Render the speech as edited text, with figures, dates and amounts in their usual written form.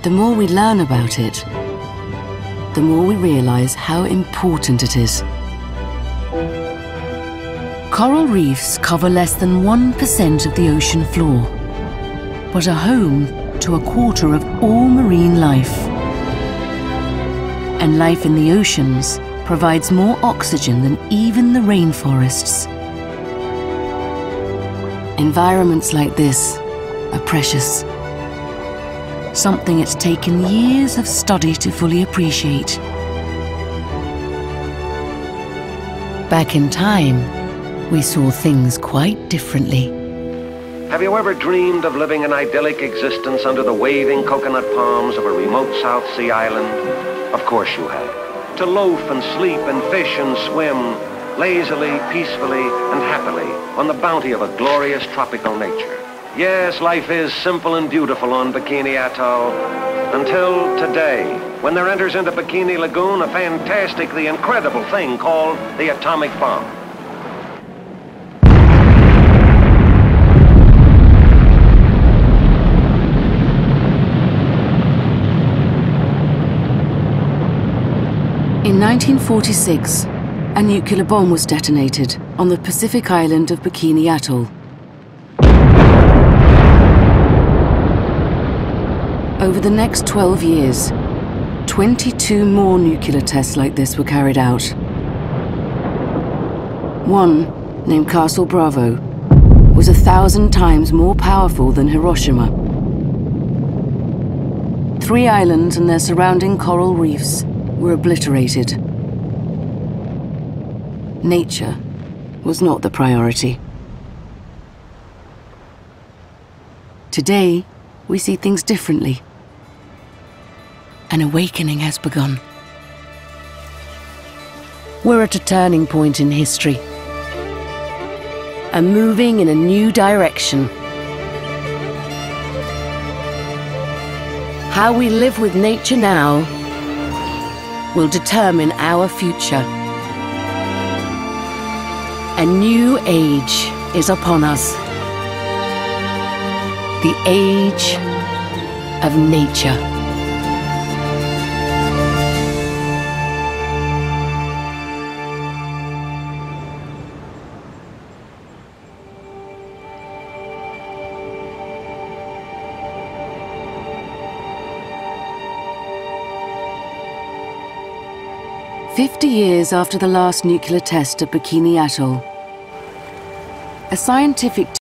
the more we learn about it, the more we realize how important it is. Coral reefs cover less than 1% of the ocean floor, but are home to a quarter of all marine life. And life in the oceans provides more oxygen than even the rainforests. Environments like this are precious, something it's taken years of study to fully appreciate. Back in time, we saw things quite differently. Have you ever dreamed of living an idyllic existence under the waving coconut palms of a remote South Sea island? Of course you have. To loaf and sleep and fish and swim, lazily, peacefully, and happily on the bounty of a glorious tropical nature. Yes, life is simple and beautiful on Bikini Atoll, until today, when there enters into Bikini Lagoon a fantastically incredible thing called the atomic bomb. In 1946, a nuclear bomb was detonated on the Pacific island of Bikini Atoll. Over the next 12 years, 22 more nuclear tests like this were carried out. One, named Castle Bravo, was 1,000 times more powerful than Hiroshima. 3 islands and their surrounding coral reefs were obliterated. Nature was not the priority. Today, we see things differently. An awakening has begun. We're at a turning point in history, and moving in a new direction. How we live with nature now will determine our future. A new age is upon us. The age of nature. "50 years after the last nuclear test at Bikini Atoll, a scientific